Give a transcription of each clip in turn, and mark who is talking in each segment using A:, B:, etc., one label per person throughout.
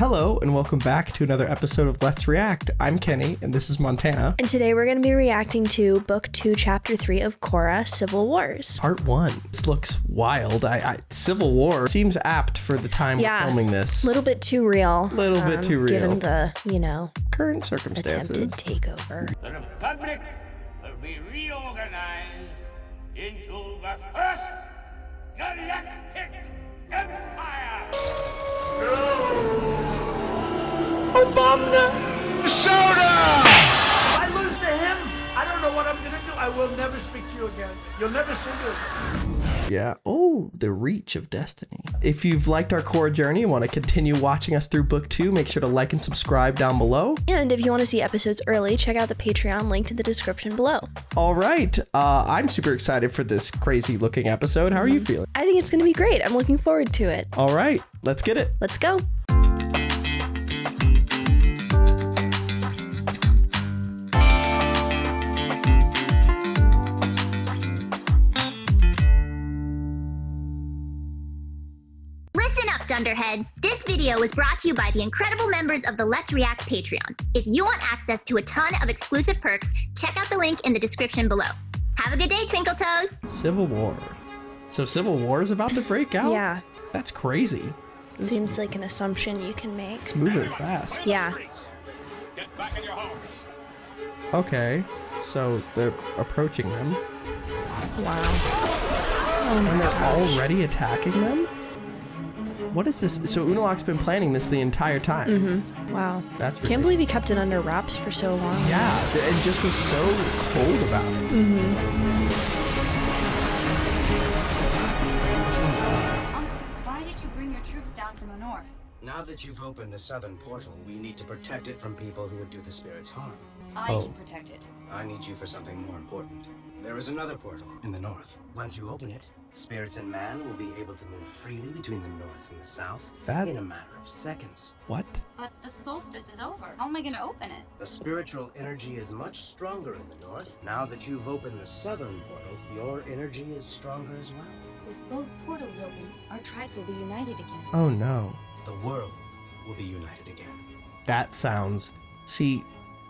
A: Hello and welcome back to another episode of Let's React. I'm Kenny and this is Montana.
B: And today we're going to be reacting to Book 2, Chapter 3 of Korra, Civil Wars.
A: Part 1. This looks wild. Civil War seems apt for the time we're filming this.
B: A little bit too real.
A: Bit too real.
B: Given the,
A: current circumstances.
B: Attempted takeover.
C: The Republic will be reorganized into the first galactic empire.
A: Obama!
D: Soda! If I lose to him, I don't know what I'm gonna do. I will never speak to you again. You'll never see me again.
A: Yeah. Oh, the reach of destiny. If you've liked our Korra journey and want to continue watching us through Book 2, make sure to like and subscribe down below.
B: And if you want to see episodes early, check out the Patreon linked in the description below.
A: All right. I'm super excited for this crazy looking episode. How are you feeling?
B: I think it's going to be great. I'm looking forward to it.
A: All right. Let's get it.
B: Let's go.
E: Dunderheads. This video was brought to you by the incredible members of the Let's React Patreon. If you want access to a ton of exclusive perks, check out the link in the description below. Have a good day, Twinkle Toes!
A: Civil War. So Civil War is about to break out?
B: Yeah.
A: That's crazy.
B: Seems like an assumption you can make.
A: It's moving fast.
B: Yeah.
C: Get back in your homes.
A: Okay, so they're approaching them.
B: Wow.
A: And they're already attacking them? What is this? So UNALAQ's been planning this the entire time.
B: Mm-hmm. Wow.
A: That's ridiculous.
B: Can't believe he kept it under wraps for so long.
A: Yeah, and just was so cold about it.
B: Mm-hmm.
F: Uncle, why did you bring your troops down from the north?
G: Now that you've opened the southern portal, we need to protect it from people who would do the spirits harm.
F: I can protect it.
G: I need you for something more important. There is another portal in the north. Once you open it, spirits and man will be able to move freely between the north and the south in a matter of seconds.
A: What?
F: But the solstice is over. How am I going to open it?
G: The spiritual energy is much stronger in the north. Now that you've opened the southern portal, your energy is stronger as well.
F: With both portals open, our tribes will be united again.
A: Oh no.
G: The world will be united again.
A: That sounds... See,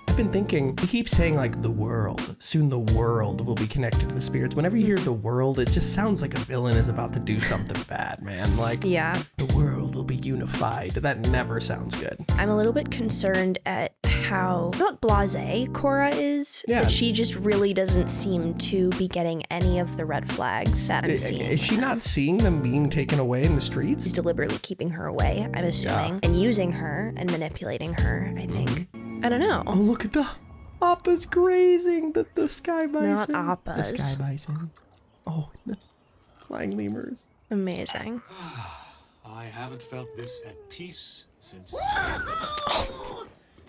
A: I've been thinking, he keeps saying like the world. Soon the world will be connected to the spirits. Whenever you hear the world, it just sounds like a villain is about to do something bad, man. Like,
B: yeah,
A: the world will be unified. That never sounds good.
B: I'm a little bit concerned at how, not blasé Korra is, but she just really doesn't seem to be getting any of the red flags that I'm seeing.
A: Is she not seeing them being taken away in the streets?
B: He's deliberately keeping her away, I'm assuming, and using her and manipulating her, I think. I don't know.
A: Oh, look at the Appa's grazing the sky bison.
B: Not Appas.
A: The sky bison. Oh, the flying lemurs.
B: Amazing.
H: I haven't felt this at peace since...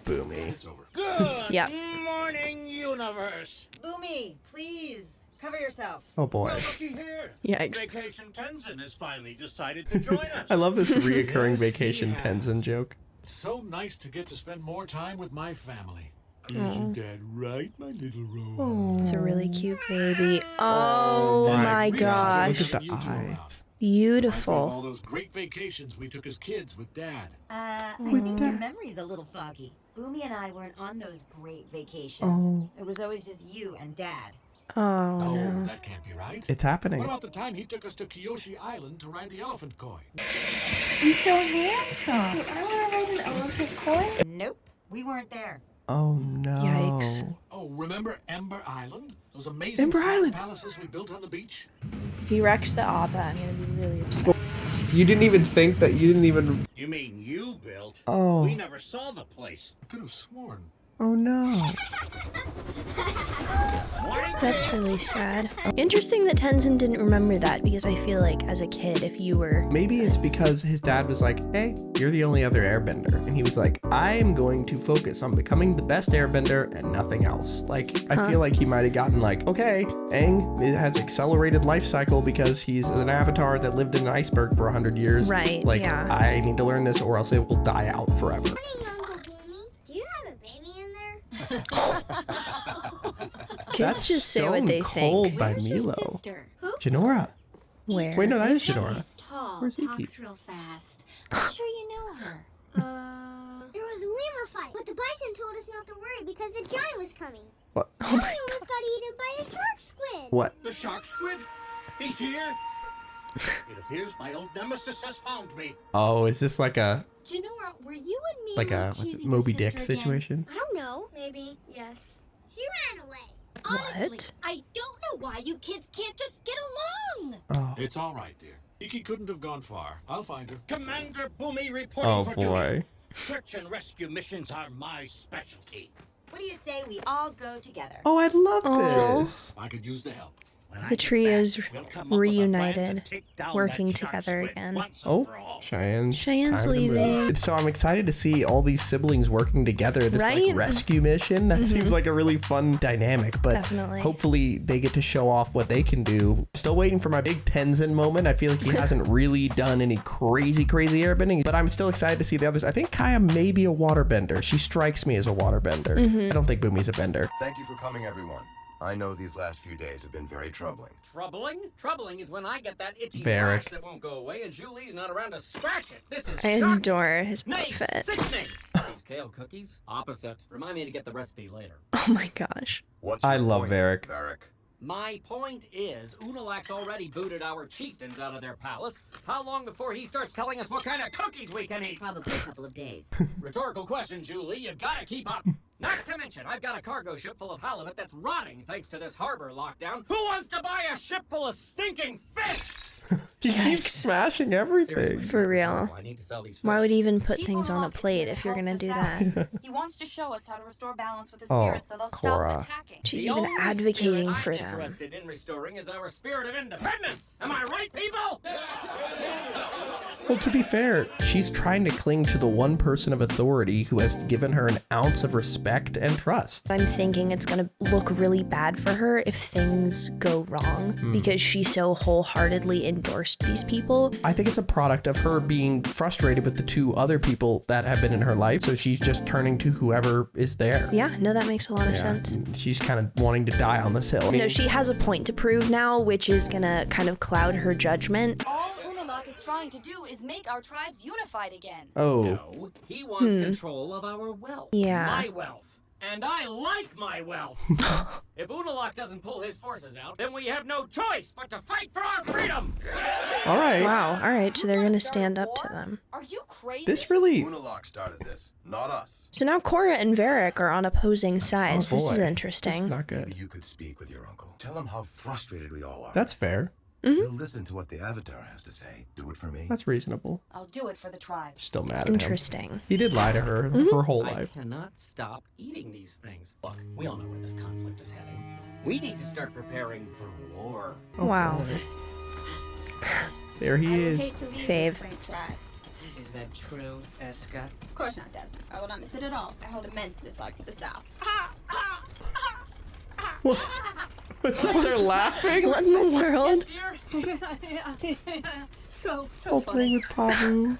A: Boomy.
H: It's over.
C: Good
B: Yep.
C: morning, universe.
I: Boomy, please cover yourself.
A: Oh boy.
C: Well, looky here.
B: Yikes.
C: Vacation Tenzin has finally decided to join us.
A: I love this reoccurring
H: Yes,
A: Vacation
H: he has.
A: Tenzin joke.
H: It's so nice to get to spend more time with my family. Isn't that right, my little Rose?
B: It's a really cute baby. Oh my gosh.
A: Look at the
H: You two
A: eyes.
H: around.
B: Beautiful.
H: All those great vacations we took as kids with Dad.
I: I think your memory's a little foggy. Boomy and I weren't on those great vacations.
A: Oh.
I: It was always just you and Dad.
B: Oh
H: No,
B: no.
H: that can't be right.
A: It's happening.
H: What about the time he took us to Kyoshi Island to ride the elephant koi?
J: He's so handsome. I want to ride an elephant koi.
I: Nope, we weren't there.
A: Oh no.
B: Yikes.
H: Oh, remember Ember Island? Those amazing
A: Ember
H: sand
A: Island.
H: palaces we built on the beach?
B: If he wrecks the Appa, I'm gonna be really upset.
A: You didn't even think that you didn't even...
C: You mean you built?
A: Oh.
C: We never saw the place.
H: I could have sworn.
A: Oh no.
B: That's really sad. Interesting that Tenzin didn't remember that, because I feel like as a kid, if you were...
A: Maybe it's because his dad was like, hey, you're the only other airbender. And he was like, I am going to focus on becoming the best airbender and nothing else. Like, I feel like he might have gotten like, okay, Aang has accelerated life cycle because he's an avatar that lived in an iceberg for 100 years.
B: Right,
A: Like,
B: yeah.
A: I need to learn this or else it will die out forever.
E: Morning, Uncle Boomy. Do you have a baby in there?
B: Kids
A: That's
B: just say what
A: Stone
B: they
A: Cold
B: think.
A: by
F: Where's your
A: Milo.
F: sister?
A: Janora.
B: Where?
A: Wait, no, that is Janora.
F: He's tall,
A: Where's Iki?
F: talks real fast. I'm sure you know her.
K: The bison told us not to worry because a giant was coming.
A: What?
K: We almost got eaten by a shark squid.
A: What?
C: The shark squid? He's here. It appears my old nemesis has found me.
A: Oh, is this like a
F: Janora, were you and me
A: like a
F: teasing
A: Moby
F: your
A: Dick
F: sister again?
A: situation?
K: I don't know. Maybe. Yes. She ran away.
F: Honestly,
B: What?
F: I don't know why you kids can't just get along.
A: Oh.
H: It's all right, dear. Iki couldn't have gone far. I'll find her.
C: Commander Boomy reporting
A: Oh
C: for
A: boy.
C: duty. Search and rescue missions are my specialty.
I: What do you say we all go together?
A: Oh, I love
B: Aw.
A: this.
H: I could use the help.
B: The trio's reunited, working together again.
A: Oh, Cheyenne's
B: Cheyenne's
A: time to move.
B: leaving.
A: So I'm excited to see all these siblings working together. This
B: Right?
A: like rescue mission. That seems like a really fun dynamic. But
B: Definitely.
A: hopefully they get to show off what they can do. Still waiting for my big Tenzin moment. I feel like he hasn't really done any crazy airbending. But I'm still excited to see the others. I think Kaya may be a waterbender. She strikes me as a waterbender. I don't think Boomy's a bender.
L: Thank you for coming, everyone. I know these last few days have been very troubling.
M: Troubling? Troubling is when I get that itchy
A: Varric.
M: rash that won't go away and Julie's not around to scratch it. This is
B: I
M: shocking.
B: adore his
M: Nay,
B: outfit.
M: sickening. These kale cookies? Opposite. Remind me to get the recipe later.
B: Oh my gosh.
L: What's
A: I
L: your
A: love
L: point,
A: Varric.
L: Varric?
M: My point is, UNALAQ's already booted our chieftains out of their palace. How long before he starts telling us what kind of cookies we can eat?
F: Probably a couple of days.
M: Rhetorical question, Julie. You gotta keep up. Not to mention, I've got a cargo ship full of halibut that's rotting thanks to this harbor lockdown. Who wants to buy a ship full of stinking fish?
A: He keeps smashing everything.
M: Seriously,
B: For real.
M: I need to sell these fish.
B: Why would he even put
F: Chief
B: things on a
F: UNALAQ is
B: plate
F: here to
B: if you're
F: help
B: gonna
F: the
B: do
F: South.
B: that?
F: He wants to show us how to restore balance with the
A: Oh,
F: spirits so they'll
A: Korra.
F: stop attacking.
B: She's
M: The
B: even
M: only
B: advocating
M: spirit
B: for
M: I'm
B: them.
M: interested in restoring is our spirit of independence. Am I right, people?
A: Well, to be fair, she's trying to cling to the one person of authority who has given her an ounce of respect and trust.
B: I'm thinking it's gonna look really bad for her if things go wrong because she so wholeheartedly endorsed these people.
A: I think it's a product of her being frustrated with the two other people that have been in her life, so she's just turning to whoever is there.
B: Yeah, no, that makes a lot of sense.
A: She's kind of wanting to die on this hill.
B: No, she has a point to prove now, which is gonna kind of cloud her judgment.
F: All UNALAQ is trying to do is make our tribes unified again.
A: Oh.
M: No, he wants control of our wealth.
B: Yeah.
M: My wealth. And I like my wealth. If UNALAQ doesn't pull his forces out, then we have no choice but to fight for our freedom.
A: All right.
B: Wow, alright, so they're gonna stand up to them.
F: Are you crazy?
A: This really...
L: UNALAQ started this, not us.
B: So now Korra and Varric are on opposing sides. This is
A: boy. This
B: interesting.
A: is not good.
L: Maybe you could speak with your uncle. Tell him how frustrated we all are.
A: That's fair.
L: We'll listen to what the Avatar has to say. Do it for me.
A: That's reasonable.
F: I'll do it for the tribe.
A: Still mad at him.
B: Interesting.
A: He did lie to her her whole
M: I
A: life.
M: cannot stop eating these things. Look, we all know where this conflict is heading. We need to start preparing for war.
B: Wow.
A: There he is.
J: hate to leave
B: Fave.
J: this great tribe.
M: Is that true, Eska?
J: Of course not, Desmond. I will not miss it at all. I hold immense dislike for the South.
A: What's up? They're laughing?
B: What in the world?
I: So
A: Playing with Pabu.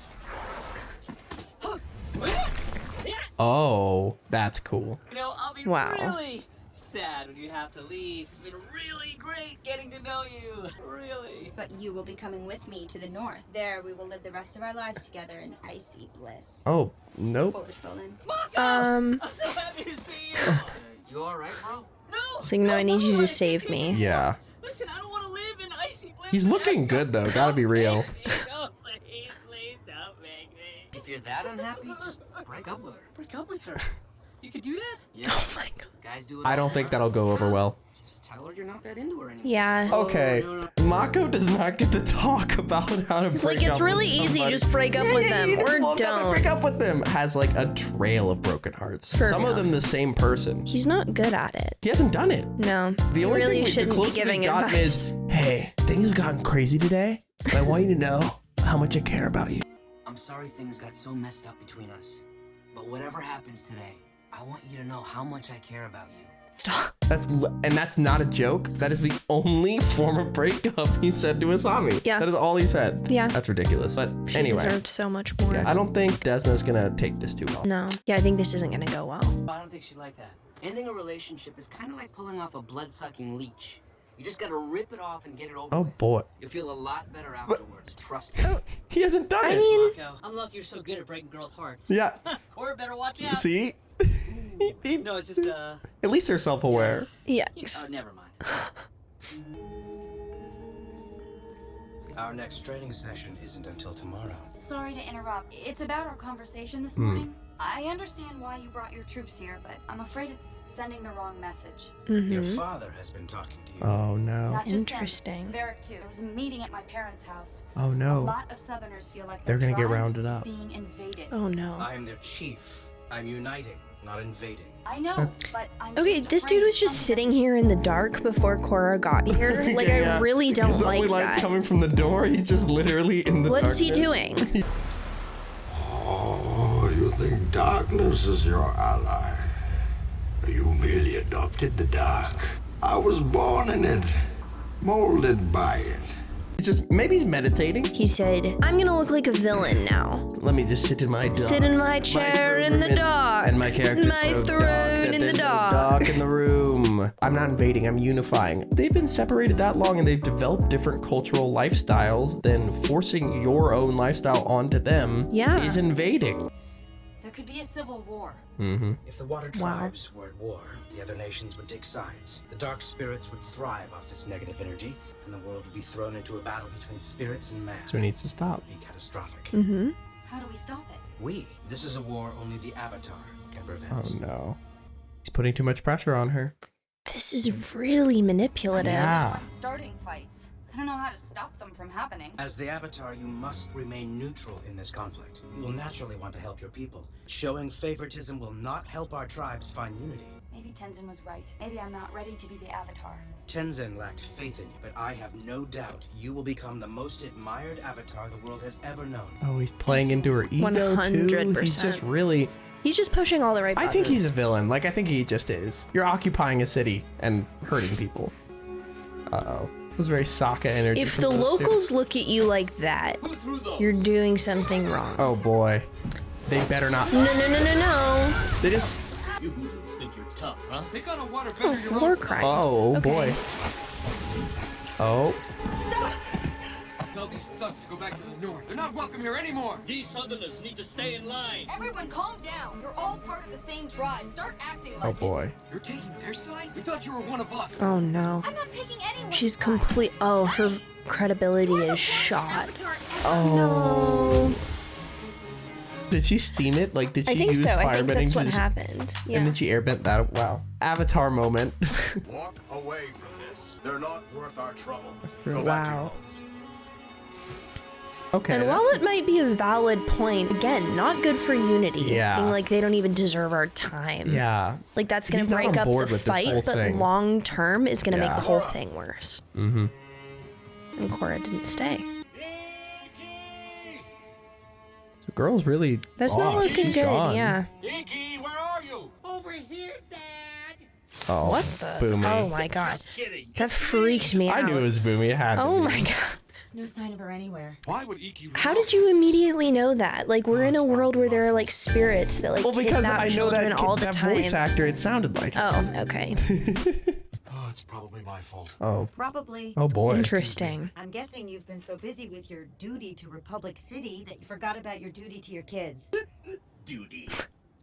A: Oh, that's cool.
N: You know, I'll be
B: Wow.
N: really sad when you have to leave. It's been really great getting to know you. Really.
J: But you will be coming with me to the north. There, we will live the rest of our lives together in icy bliss.
A: Oh, nope.
J: Foolish Bolin.
N: I'm so happy to see you.
M: You alright, bro?
N: No.
B: So no, I need you to save me.
A: Yeah.
N: Listen, I don't want to live in icy bliss.
A: He's looking good, though. Gotta be real.
N: No, please don't make me.
M: If you're that unhappy, just break up with her.
N: Break up with her. You could do that?
M: Yeah.
B: Oh my god.
M: Guys do it
A: I
M: all
A: don't
M: the
A: think
M: time.
A: that'll go over well.
M: Just tell her you're not that into her anymore.
B: Yeah.
A: Okay. Mako does not get to talk about how to
B: It's
A: break
B: like, it's
A: up
B: really
A: with
B: easy,
A: somebody.
B: just break up with them,
A: He just
B: or
A: woke up and break
B: don't.
A: up with them. Has like a trail of broken hearts.
B: For
A: Some
B: real.
A: of them the same person.
B: He's not good at it.
A: He hasn't done it.
B: No.
A: The
B: You
A: only
B: really
A: thing the
B: shouldn't be
A: closest
B: giving
A: we've gotten
B: advice.
A: is, hey, things have gotten crazy today. And I want you to know how much I care about you.
G: I'm sorry things got so messed up between us. But whatever happens today, I want you to know how much I care about you.
B: Stop.
A: That's not a joke. That is the only form of breakup he said to Asami.
B: Yeah.
A: That is all he said.
B: Yeah.
A: That's ridiculous. But
B: She
A: anyway,
B: deserved so much more.
A: yeah, I don't think Desna's gonna take this too well.
B: No. Yeah, I think this isn't gonna go well.
N: I don't think she'd like that.
G: Ending a relationship is kind of like pulling off a blood-sucking leech. You just gotta rip it off and get it over
A: Oh
G: with.
A: boy.
G: You'll feel a lot better afterwards, trust me.
A: He hasn't done
B: I
A: it.
B: mean,
N: Marco, I'm lucky you're so good at breaking girls' hearts.
A: Yeah.
N: Korra better watch out.
A: See?
N: No, it's just
A: At least they're self-aware.
B: Yeah.
N: Oh, never mind.
G: Our next training session isn't until tomorrow.
F: Sorry to interrupt. It's about our conversation this morning. I understand why you brought your troops here, but I'm afraid it's sending the wrong message.
G: Your father has been talking to you.
A: Oh no.
F: Not just
B: Interesting.
F: him, Varric too. There was a meeting at my parents' house.
A: Oh
F: A
A: no.
F: lot of Southerners feel like
A: They're
F: their
A: gonna get
F: tribe
A: rounded
F: is
A: up.
F: being invaded.
B: Oh no.
G: I am their chief. I'm uniting, not invading.
F: I know, but I'm
B: Okay,
F: just
B: this
F: afraid
B: dude was just sitting here in the dark before Korra got here. Like,
A: Yeah.
B: I really don't
A: His
B: like
A: only light's
B: that.
A: coming from the door. He's just literally in the
B: What's he
A: darkness.
B: doing?
O: Oh, you think darkness is your ally? You merely adopted the dark. I was born in it, molded by it.
A: Maybe he's meditating.
B: He said, I'm gonna look like a villain now.
A: Let me just sit in my dark.
B: Sit in my chair in the dark.
A: And my character's
B: My
A: so
B: throne
A: dark that
B: in the
A: there's no
B: dark.
A: dark in the room. I'm not invading, I'm unifying. They've been separated that long and they've developed different cultural lifestyles. Then forcing your own lifestyle onto them is invading.
F: There could be a civil war.
G: If the water tribes were at war, the other nations would take sides. The dark spirits would thrive off this negative energy, and the world would be thrown into a battle between spirits and man.
A: So it needs to stop.
G: It would be catastrophic.
F: How do we stop it?
G: This is a war only the Avatar can prevent.
A: Oh no. He's putting too much pressure on her.
B: This is really manipulative.
A: Yeah.
F: Starting fights. I don't know how to stop them from happening.
G: As the Avatar, you must remain neutral in this conflict. You will naturally want to help your people. Showing favoritism will not help our tribes find unity.
F: Maybe Tenzin was right. Maybe I'm not ready to be the Avatar.
G: Tenzin lacked faith in you, but I have no doubt you will become the most admired Avatar the world has ever known.
A: Oh, he's playing into her ego
B: 100%.
A: too. He's just really...
B: He's just pushing all the right
A: I
B: buttons.
A: think he's a villain. Like, I think he just is. You're occupying a city and hurting people. Uh-oh. It was very Sokka energy.
B: If
A: from
B: the
A: those two.
B: locals look at you like that, you're doing something wrong.
A: Oh boy. They better not.
B: No.
A: They just...
C: You hoodlums think you're tough, huh?
H: They got a waterbender your
B: War
H: own
B: crimes.
A: Oh
B: Okay.
A: boy. Oh.
H: Tell these thugs to go back to the north. They're not welcome here anymore.
C: These Southerners need to stay in line.
F: Everyone calm down. You're all part of the same tribe. Start acting like
A: Oh boy.
H: You're taking their side? We thought you were one of us.
B: Oh no.
F: I'm not taking anyone's
B: She's
F: side.
B: complete. Oh, her credibility is shot.
A: Oh.
B: No.
A: Did she steam it? Like, did she
B: I think
A: use
B: so. I
A: firebending
B: think that's
A: to
B: what
A: just...
B: happened. Yeah.
A: And then she airbent that. Wow. Avatar moment.
L: Walk away from this. They're not worth our trouble.
A: real.
L: Go back to your
B: Wow.
L: homes.
A: Okay.
B: And while it might be a valid point, again, not good for unity.
A: Yeah.
B: Being like, they don't even deserve our time.
A: Yeah.
B: Like, that's going
A: He's
B: to
A: not
B: break
A: on
B: up
A: board
B: the
A: with this whole
B: fight, but
A: thing.
B: long term is going to make
A: Yeah.
B: the whole thing worse.
A: Mm-hmm.
B: And Korra didn't stay.
A: The girl's really...
B: That's not
A: off.
B: looking
A: She's
B: good,
A: gone.
B: yeah.
H: Inky, where are you?
C: Over here, Dad.
A: Oh,
B: What the?
A: Boomy.
B: Oh my god.
C: Just kidding.
B: That freaks me out.
A: I knew it was Boomy. It had to
B: Oh
A: be.
B: my god.
I: There's no sign of her anywhere.
H: Why would Iki...
B: How did you immediately know that? Like, we're in a world where there are like spirits that like
A: Well, because
B: kidnap
A: I know
B: children
A: that,
B: all the
A: that
B: time.
A: voice actor, it sounded like.
B: Oh, okay.
H: Oh, it's probably my fault.
A: Oh.
I: Probably.
A: Oh boy.
B: Interesting.
I: I'm guessing you've been so busy with your duty to Republic City that you forgot about your duty to your kids.
C: Duty.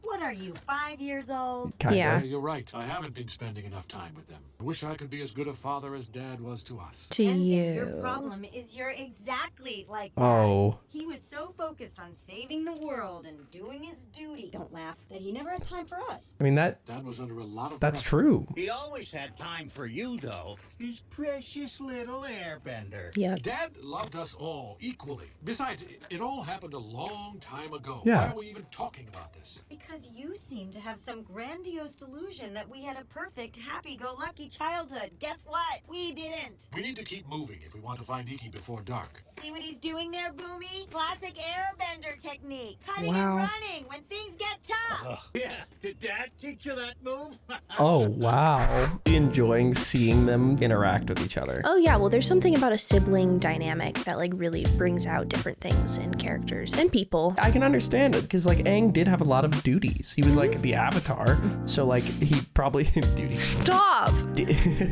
I: What are you, 5 years old?
A: Kinda.
B: Yeah.
H: You're right. I haven't been spending enough time with them. I wish I could be as good a father as Dad was to us.
B: To
I: Tenzin, your
B: you.
I: problem is you're exactly like Dad.
A: Oh.
I: He was so focused on saving the world and doing his duty, don't laugh, that he never had time for us.
A: I mean, that...
H: Dad was under a lot of
A: That's
H: pressure.
A: true.
C: He always had time for you, though. His precious little airbender.
B: Yep.
H: Dad loved us all equally. Besides, it all happened a long time ago.
A: Yeah.
H: Why are we even talking about this?
I: Because you seem to have some grandiose delusion that we had a perfect, happy-go-lucky childhood. Guess what? We didn't.
H: We need to keep moving if we want to find Iki before dark.
I: See what he's doing there, Boomy? Classic airbender technique. Cutting
B: Wow.
I: and running when things get tough.
C: Yeah. Did Dad teach you that move?
A: Oh, wow. Enjoying seeing them interact with each other.
B: Oh yeah, well there's something about a sibling dynamic that like really brings out different things in characters and people.
A: I can understand it because like Aang did have a lot of duties. He was like the Avatar, so like he probably duties.
B: Stop!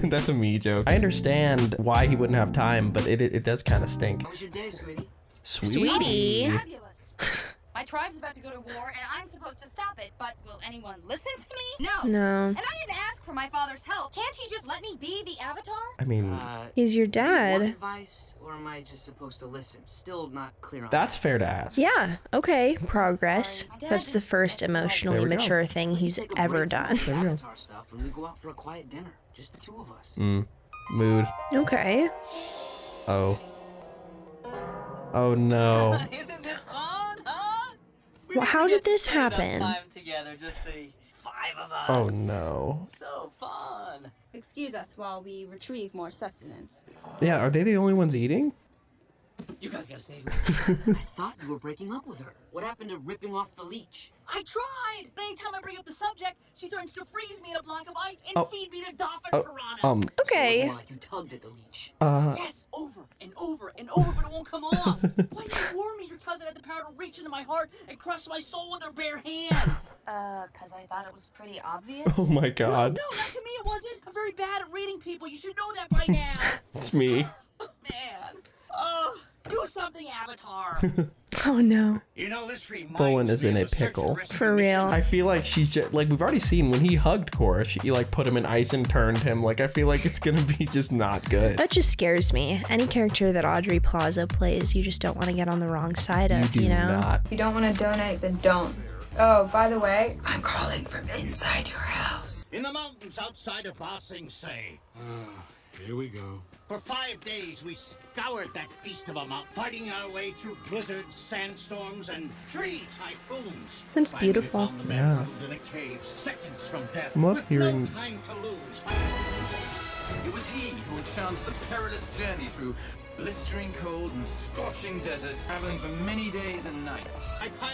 A: That's a me joke. I understand why he wouldn't have time, but it does kind of stink.
N: How was your day, sweetie?
B: Sweetie.
F: Fabulous. My tribe's about to go to war, and I'm supposed to stop it, but will anyone listen to me? No.
B: No.
F: And I didn't ask for my father's help. Can't he just let me be the Avatar?
A: I mean,
B: he's your dad.
N: Want advice, or am I just supposed to listen? Still not clear on
A: that's fair to ask.
B: Yeah, okay, progress. That's the first emotionally mature thing he's ever done.
A: There we go.
N: Avatar stuff when we go out for a quiet dinner. Just the two of us.
A: Mood.
B: Okay.
A: Oh. Oh no.
N: Isn't this fun, huh?
B: Well, how did this happen?
N: Time together, just the 5 of us.
A: Oh no.
N: So fun.
J: Excuse us while we retrieve more sustenance.
A: Yeah, are they the only ones eating?
N: You guys gotta save me. I thought you were breaking up with her. What happened to ripping off the leech?
I: I tried, but anytime I bring up the subject, she threatens to freeze me in a block of ice and feed me to dolphin piranhas.
B: Okay.
N: So more like you tugged at the leech.
I: Yes, over and over and over, but it won't come off. Why did you warn me your cousin had the power to reach into my heart and crush my soul with her bare hands?
F: Cause I thought it was pretty obvious.
A: Oh my god.
I: No, not to me it wasn't. I'm very bad at reading people. You should know that by now.
A: It's me.
I: Man. Do something, Avatar.
B: Oh no.
C: You know, this reminds
A: Bolin is
C: me
A: in
C: of
A: a
C: the search
A: pickle.
C: and rescue
B: For real.
A: I feel like she's just like, we've already seen when he hugged Korra, she like put him in ice and turned him. Like, I feel like it's gonna be just not good.
B: That just scares me. Any character that Audrey Plaza plays, you just don't want to get on the wrong side of,
A: You do not.
P: If you don't want to donate, then don't. Oh, by the way, I'm calling from inside your house.
C: In the mountains outside of Ba Sing Se.
H: Here we go.
C: For 5 days, we scoured that beast of a mountain, fighting our way through blizzards, sandstorms, and 3 typhoons.
B: That's
C: Finally
B: beautiful.
C: found the man huddled in a cave, seconds from death,
A: I love
C: with
A: hearing-
C: no time to lose.
Q: It was he who had chanced a perilous journey through blistering cold and scorching deserts, traveling for many days and nights.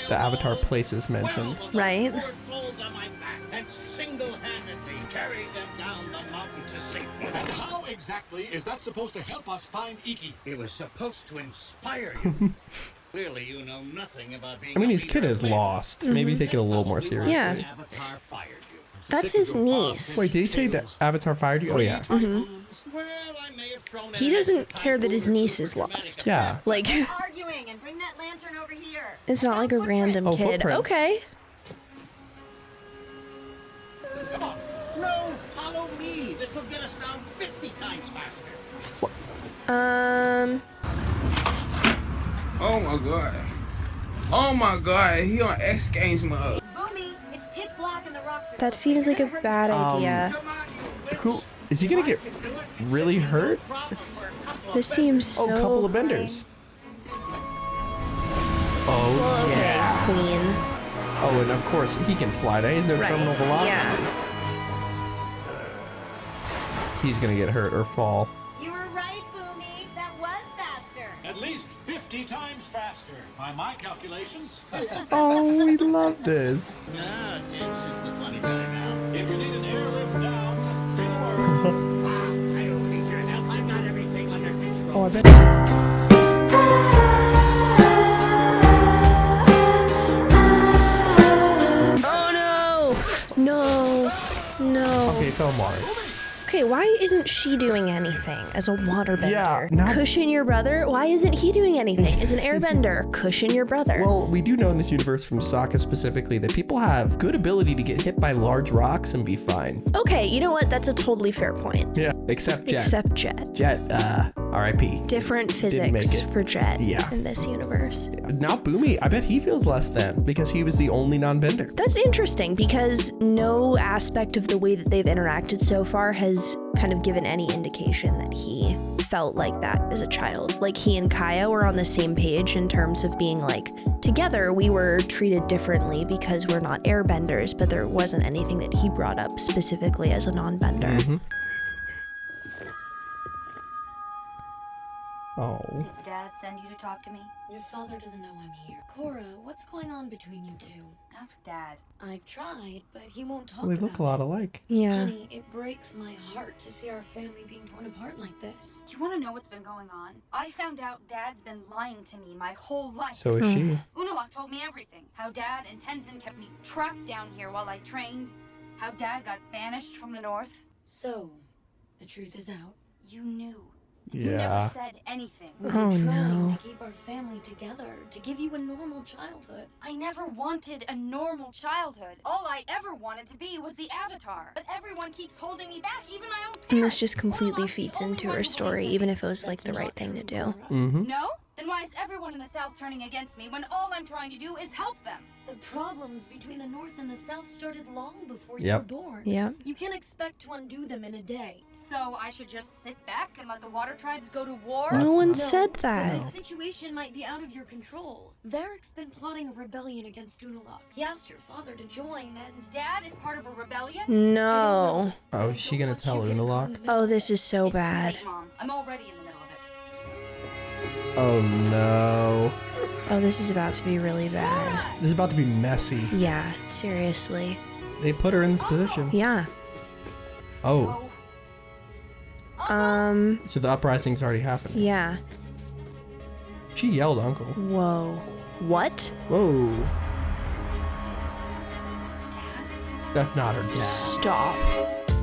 A: The Avatar place is mentioned.
B: Right.
C: 4 souls on my back, and single-handedly carried them down the mountain to safety.
H: And how exactly is that supposed to help us find Iki?
C: It was supposed to inspire you. Clearly, you know nothing about being.
A: I mean,
C: a
A: his kid
C: leader
A: is
C: of men.
A: lost. Maybe take it a little more seriously.
B: Yeah.
C: Avatar fired you.
B: That's his niece.
A: Wait, did he say that Avatar fired you? Oh yeah.
C: Well, I may have thrown
B: He
C: an
B: doesn't
C: extra
B: care that his
C: typhoon or
B: niece
C: two
B: is
C: for dramatic
B: lost.
A: Yeah.
B: Like,
I: Arguing and bring that lantern over here.
B: it's not like a random
A: Oh,
B: kid.
A: footprints.
B: Okay.
C: Come on. No, follow me. This will get us down 50 times faster.
R: Oh my god. Oh my god, he on X Games mode.
I: Boomy, it's pitch black in the rocks.
B: That seems like a bad idea.
A: Cool. Is he gonna get really hurt?
B: This seems so.
A: Oh, couple of benders. Oh
B: Well, okay,
A: yeah.
B: Queen.
A: Oh, and of course he can fly. That is no
B: Right.
A: terminal velocity.
B: Yeah.
A: He's gonna get hurt or fall.
I: You were right, Boomy. That was faster.
H: At least 50 times faster, by my calculations.
A: Oh, we love this.
C: Ah, James is the funny guy now.
H: If you need an airlift down, just say the word.
C: I don't need your help. I've got everything under control.
A: Oh, I bet.
B: Oh no! No. No.
A: Okay, fell water.
B: Okay, why isn't she doing anything as a waterbender?
A: Yeah, now-
B: Cushion your brother? Why isn't he doing anything as an airbender? Cushion your brother.
A: Well, we do know in this universe from Sokka specifically that people have good ability to get hit by large rocks and be fine.
B: Okay, you know what? That's a totally fair point.
A: Yeah, except Jet.
B: Except Jet.
A: Jet, R.I.P.
B: Different
A: Didn't make
B: physics
A: it.
B: for Jet
A: Yeah.
B: in this universe.
A: Now Boomy, I bet he feels less than because he was the only non-bender.
B: That's interesting because no aspect of the way that they've interacted so far has kind of given any indication that he felt like that as a child. Like he and Kaya were on the same page in terms of being like, together we were treated differently because we're not airbenders, but there wasn't anything that he brought up specifically as a non-bender.
A: Mm-hmm. Oh.
F: Did Dad send you to talk to me?
S: Your father doesn't know I'm here. Korra, what's going on between you two?
F: Ask Dad.
S: I've tried, but he won't talk
A: Well, they look
S: about
A: a lot
S: it.
A: alike.
B: Yeah.
S: Honey, it breaks my heart to see our family being torn apart like this.
F: Do you want to know what's been going on? I found out Dad's been lying to me my whole life.
A: So is she.
F: UNALAQ told me everything. How Dad and Tenzin kept me trapped down here while I trained. How Dad got banished from the north.
S: So, the truth is out.
F: You knew. You
A: Yeah.
F: never said anything.
S: We
B: Oh,
S: were trying
B: no.
S: to keep our family together, to give you a normal childhood.
F: I never wanted a normal childhood. All I ever wanted to be was the Avatar. But everyone keeps holding me back, even my own
B: And this
F: parents.
B: just completely feeds into her story, even if it was like the right thing to do.
A: Mm-hmm.
F: No? Then why is everyone in the South turning against me when all I'm trying to do is help them?
S: The problems between the North and the South started long before you
A: Yep.
S: were born.
B: Yep.
S: You can't expect to undo them in a day.
F: So I should just sit back and let the water tribes go to war?
B: No one
S: No,
B: said
S: but
B: that.
S: the situation might be out of your control. Varric's been plotting a rebellion against UNALAQ. He asked your father to join, and
F: Dad is part of a rebellion?
B: No.
A: Oh, is she gonna tell UNALAQ?
B: Oh, this is so
F: It's too
B: bad.
F: late, Mom. I'm already in the middle of it.
A: Oh no.
B: Oh, this is about to be really bad.
A: This is about to be messy.
B: Yeah, seriously.
A: They put her in this position.
B: Yeah.
A: Oh,
B: Um,
A: so the uprising's already happened.
B: yeah.
A: She yelled uncle.
B: Whoa. What?
A: Whoa. That's not her dad.
B: Stop.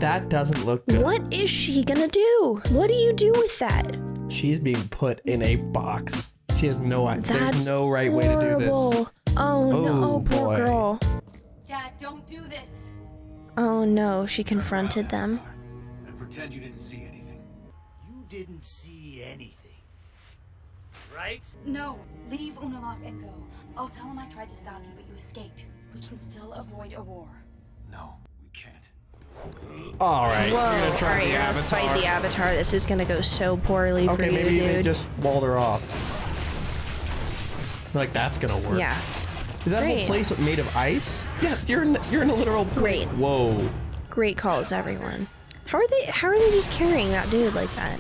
A: That doesn't look good.
B: What is she gonna do? What do you do with that?
A: She's being put in a box. She has no idea.
B: That's
A: There's no right way to do this.
B: horrible. Oh no, poor
A: boy.
B: girl.
F: Dad, don't do this.
B: Oh no, she confronted them.
G: And pretend you didn't see anything.
D: You didn't see anything, right?
F: No, leave UNALAQ and go. I'll tell him I tried to stop you, but you escaped. We can still avoid a war.
G: No, we can't.
A: All right,
B: Whoa.
A: you're gonna try
B: Alright,
A: the
B: you're gonna
A: Avatar.
B: fight the Avatar. This is gonna go so poorly for
A: Okay,
B: you,
A: maybe they
B: dude.
A: just walled her off. Like that's gonna work.
B: Yeah.
A: Is that
B: Great.
A: whole place made of ice? Yeah, you're in a literal plate.
B: Great.
A: Whoa.
B: Great calls, everyone. How are they just carrying that dude like that?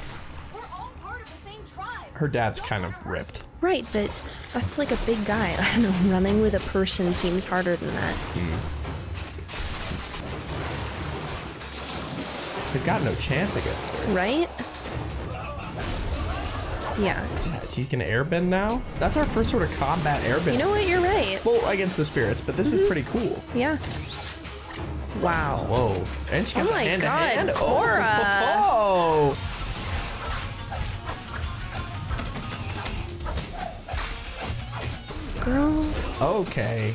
F: We're all part of the same tribe.
A: Her dad's kind of ripped.
B: Right, but that's like a big guy. I don't know, running with a person seems harder than that.
A: They've got no chance against her.
B: Right? Yeah.
A: Yeah, she's gonna airbend now? That's our first sort of combat airbend.
B: You know what? You're right.
A: Well, against the spirits, but this is pretty cool.
B: Yeah. Wow.
A: Whoa. And she got
B: Oh my
A: hand to
B: God,
A: hand.
B: Korra.
A: Oh.
B: Girl.
A: Okay.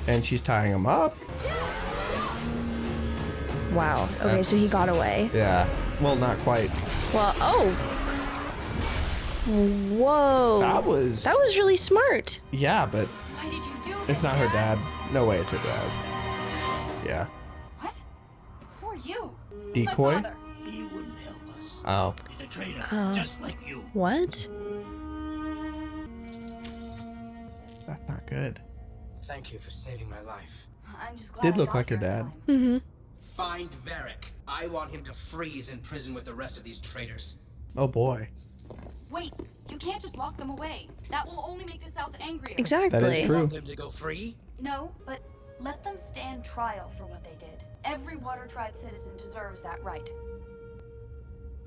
A: And she's tying him up.
B: Wow. Okay, so he got away.
A: Yeah. Well, not quite.
B: Well, oh. Whoa.
A: That was
B: really smart.
A: Yeah, but
F: Why did you do this?
A: it's not her dad. No way it's her dad. Yeah.
F: What? Who are you?
A: Decoy?
F: My father.
D: He wouldn't help us.
A: Oh.
D: He's a traitor,
B: Oh.
D: just like you.
B: What?
A: That's not good.
G: Thank you for saving my life.
F: I'm just glad
A: Did
F: I
A: look
F: got
A: like her
F: here in
A: dad.
F: time.
B: Mm-hmm.
G: Find Varric. I want him to freeze in prison with the rest of these traitors.
A: Oh boy.
F: Wait, you can't just lock them away. That will only make the South angrier.
B: Exactly.
A: That is
G: You
A: true.
G: want them to go free?
F: No, but let them stand trial for what they did. Every Water Tribe citizen deserves that right.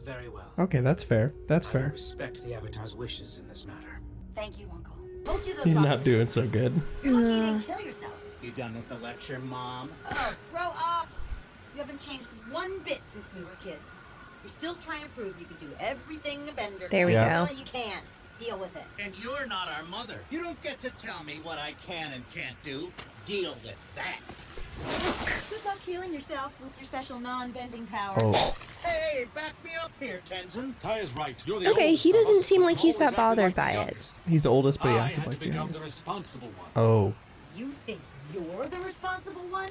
G: Very well.
A: Okay, that's fair. That's
G: I
A: fair.
G: respect the Avatar's wishes in this matter.
F: Thank you, Uncle.
I: Told you those
A: He's not
I: boxes.
A: doing so good.
I: You're lucky you didn't kill yourself.
C: You done with the lecture, Mom?
I: Oh, grow up. You haven't changed one bit since we were kids. You're still trying to prove you can do everything a bender
B: There we
A: Yeah.
B: go.
I: Well, you can't. Deal with it.
C: And you're not our mother. You don't get to tell me what I can and can't do. Deal with that.
I: Good luck healing yourself with your special non-bending powers.
A: Oh.
C: Hey, back me up here, Tenzin.
H: Kaya's right. You're the
B: Okay,
H: oldest
B: he
H: of us,
B: doesn't seem
H: but
B: like he's
H: you've
B: that
H: always acted
B: bothered
H: like the
B: by it.
H: youngest.
A: He's the oldest, but he
H: I
A: acted
H: had
A: like
H: to
A: the
H: become
A: youngest.
H: the responsible one.
A: Oh.
I: You think you're the responsible one?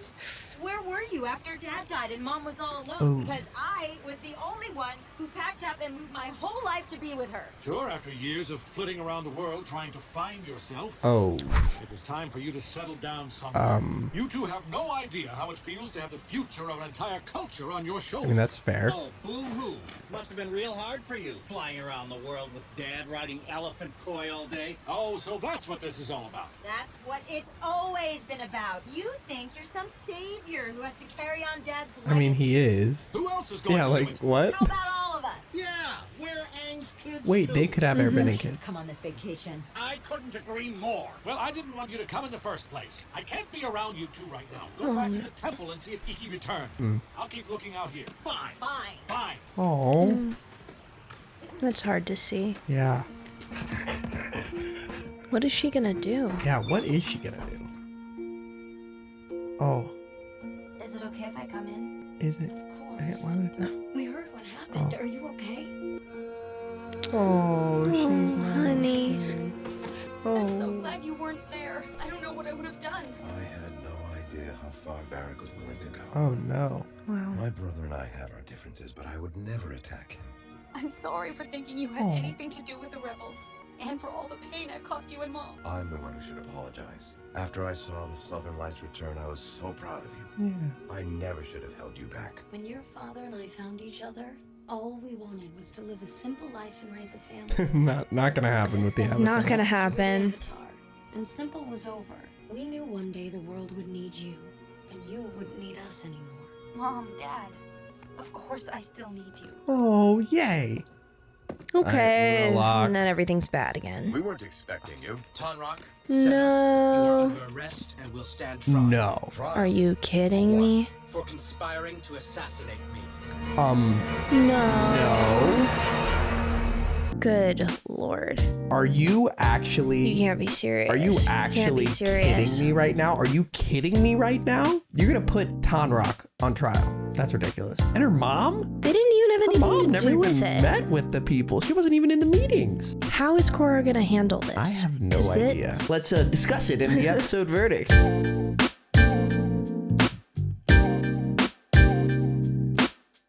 I: Where were you after Dad died and Mom was all alone?
A: Oh.
I: Because I was the only one who packed up and moved my whole life to be with her.
H: Sure, after years of flitting around the world trying to find yourself,
A: Oh.
H: it was time for you to settle down somewhere. You two have no idea how it feels to have the future of an entire culture on your
A: I
H: shoulders.
A: mean, that's fair.
C: Oh, boo-hoo. Must have been real hard for you, flying around the world with Dad riding elephant koi all day.
H: Oh, so that's what this is all about.
I: That's what it's always been about. You think you're some savior who has to carry on Dad's legacy.
A: I mean, he is.
H: Who else is going
A: Yeah,
H: to do
A: like,
H: it?
A: what?
I: How about all of us?
C: Yeah, we're Aang's kids,
A: Wait,
C: too.
A: they could have airbending kids.
I: Come on this vacation.
C: I couldn't agree more.
H: Well, I didn't want you to come in the first place. I can't be around you two right now. Go back to the temple and see if Iki returned. I'll keep looking out here.
C: Fine.
I: Fine.
H: Fine.
A: Oh.
B: That's hard to see.
A: Yeah.
B: What is she gonna do?
A: Yeah, what is she gonna do? Oh.
F: Is it okay if I come in?
A: Is it?
F: Of
A: course.
F: We heard what happened. Are you okay?
A: Oh, she's nice.
B: Honey.
F: I'm so glad you weren't there. I don't know what I would have done.
L: I had no idea how far Varric was willing to go.
A: Oh, no.
B: Wow.
L: My brother and I had our differences, but I would never attack him.
F: I'm sorry for thinking you had anything to do with the rebels. And for all the pain I've caused you and Mom.
L: I'm the one who should apologize. After I saw the Southern Lights return, I was so proud of you.
A: Yeah.
L: I never should have held you back.
S: When your father and I found each other, all we wanted was to live a simple life and raise a family.
A: not gonna happen with the Avatar.
B: Not gonna happen.
S: And simple was over. We knew one day the world would need you, and you wouldn't need us anymore.
F: Mom, Dad, of course I still need you.
A: Oh, yay.
B: Okay.
A: UNALAQ.
B: And then everything's bad again.
L: We weren't expecting you.
C: Tonrock,
B: No.
C: you are under arrest and will stand trial.
A: No.
B: Are you kidding me?
C: For conspiring to assassinate me.
B: No. Good Lord.
A: Are you actually...
B: You can't be serious.
A: Are you
B: Can't
A: actually
B: be serious.
A: kidding me right now? Are you kidding me right now? You're gonna put Tonrock on trial. That's ridiculous. And her mom?
B: They didn't even have anything to do with
A: never
B: it.
A: even met with the people. She wasn't even in the meetings.
B: How is Korra gonna handle this?
A: I have no
B: Is it-
A: idea. Let's discuss it in the episode verdict.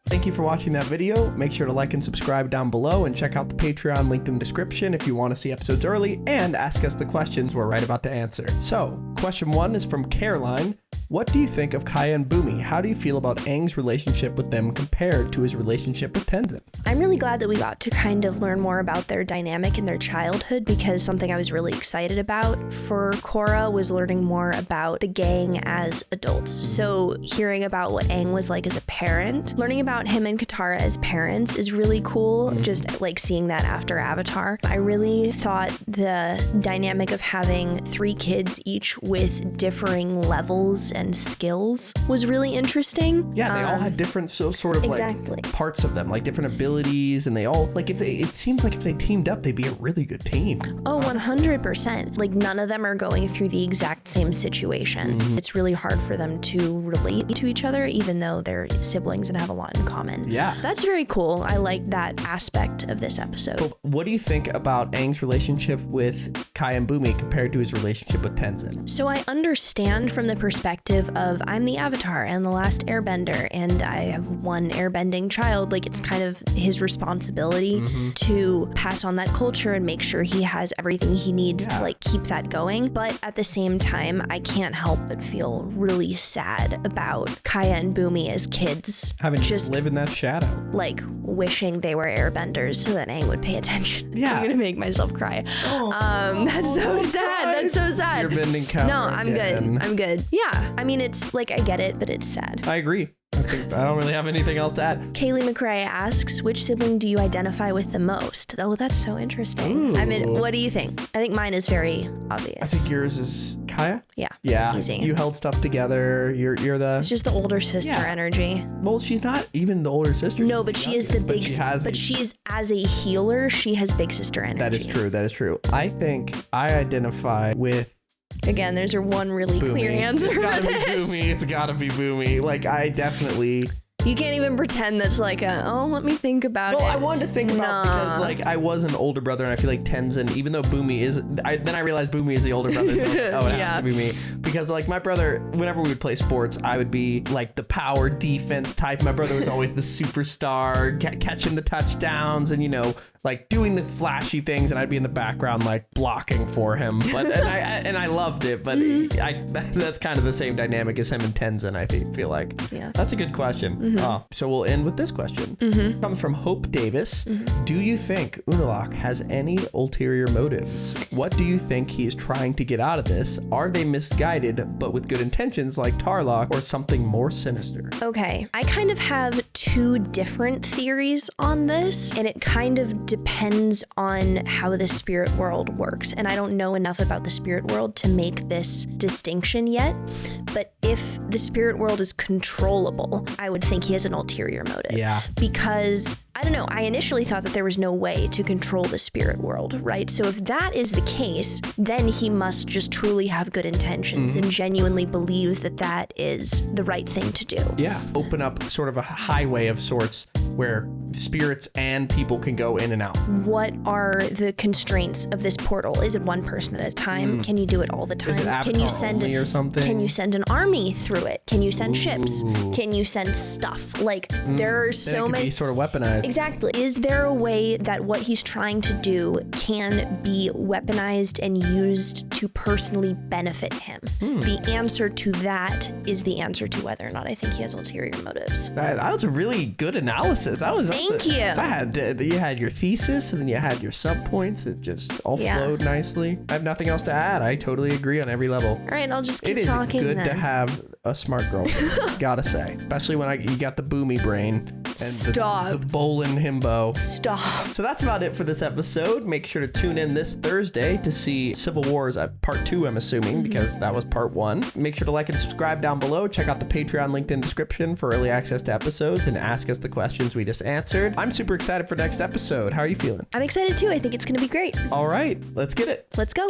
A: Thank you for watching that video. Make sure to like and subscribe down below and check out the Patreon linked in the description if you want to see episodes early and ask us the questions we're right about to answer. So, question 1 is from Caroline. What do you think of Kaya and Bumi? How do you feel about Aang's relationship with them compared to his relationship with Tenzin?
B: I'm really glad that we got to kind of learn more about their dynamic in their childhood, because something I was really excited about for Korra was learning more about the gang as adults. So hearing about what Aang was like as a parent, learning about him and Katara as parents is really cool. Just like seeing that after Avatar. I really thought the dynamic of having 3 kids each with differing levels and skills was really interesting.
A: Yeah, they all had different sort of
B: exactly.
A: like parts of them, like different abilities, and they all like it seems like if they teamed up, they'd be a really good team.
B: Oh, 100%. Like none of them are going through the exact same situation. It's really hard for them to relate to each other, even though they're siblings and have a lot in common.
A: Yeah.
B: That's very cool. I like that aspect of this episode.
A: But what do you think about Aang's relationship with Kai and Bumi compared to his relationship with Tenzin?
B: So I understand from the perspective of I'm the Avatar and the last airbender and I have one airbending child. Like it's kind of his responsibility to pass on that culture and make sure he has everything he needs to like keep that going. But at the same time, I can't help but feel really sad about Kaya and Bumi as kids.
A: Having to just live in that shadow.
B: Like wishing they were airbenders so that Aang would pay attention.
A: Yeah.
B: I'm gonna make myself cry. That's so sad. That's so sad.
A: Airbending cow
B: No, I'm
A: again.
B: good. I'm good. Yeah. I mean, it's like, I get it, but it's sad.
A: I agree. I don't really have anything else to add.
B: Kaylee McRae asks, which sibling do you identify with the most? Oh, that's so interesting.
A: Ooh.
B: I mean, what do you think? I think mine is very obvious.
A: I think yours is Kaya.
B: Yeah.
A: Yeah.
B: Easy.
A: You held stuff together. You're the.
B: It's just the older sister energy.
A: Well, she's not even the older sister.
B: No, but she is the big.
A: But
B: she's as a healer, she has big sister energy.
A: That is true. That is true. I think I identify with.
B: Again, there's your one really
A: Bumi.
B: clear answer
A: It's
B: for
A: gotta be
B: this.
A: Bumi. It's gotta be Bumi. Like I definitely.
B: You can't even pretend that's like let me think about it.
A: Well, I wanted to think about because like I was an older brother and I feel like Tenzin, even though Bumi is, then I realized Bumi is the older brother. So it has to be me because like my brother, whenever we would play sports, I would be like the power defense type. My brother was always the superstar, catching the touchdowns and like doing the flashy things, and I'd be in the background like blocking for him. But and I loved it. But that's kind of the same dynamic as him and Tenzin. I feel like.
B: Yeah.
A: That's a good question. So we'll end with this question. Comes from Hope Davis. Do you think UNALAQ has any ulterior motives? What do you think he is trying to get out of this? Are they misguided but with good intentions like Tarlok, or something more sinister?
B: Okay, I kind of have 2 different theories on this, and it kind of depends on how the spirit world works. And I don't know enough about the spirit world to make this distinction yet. But if the spirit world is controllable, I would think he has an ulterior motive.
A: Yeah.
B: Because I don't know, I initially thought that there was no way to control the spirit world, right? So if that is the case, then he must just truly have good intentions and genuinely believe that that is the right thing to do.
A: Yeah. Open up sort of a highway of sorts where spirits and people can go in and out.
B: What are the constraints of this portal? Is it one person at a time? Can you do it all the time?
A: Is it Avatar
B: can you send
A: only or something?
B: Can you send an army through it? Can you send ships? Can you send stuff? Like there are so many.
A: Be sort of weaponized.
B: Exactly. Is there a way that what he's trying to do can be weaponized and used to personally benefit him? The answer to that is the answer to whether or not I think he has ulterior motives.
A: That was a really good analysis. That was
B: Thank you.
A: You had your thesis and then you had your subpoints. It just all flowed nicely. I have nothing else to add. I totally agree on every level.
B: All right, I'll just keep talking.
A: It is good
B: then.
A: to have a smart girlfriend, gotta say. Especially when you got the boomy brain and the Bolin himbo.
B: Stop.
A: So that's about it for this episode. Make sure to tune in this Thursday to see Civil Wars at part 2, I'm assuming, because that was part 1. Make sure to like and subscribe down below. Check out the Patreon linked in description for early access to episodes and ask us the questions we just answered. I'm super excited for next episode. How are you feeling?
B: I'm excited too. I think it's going to be great.
A: All right, let's get it.
B: Let's go.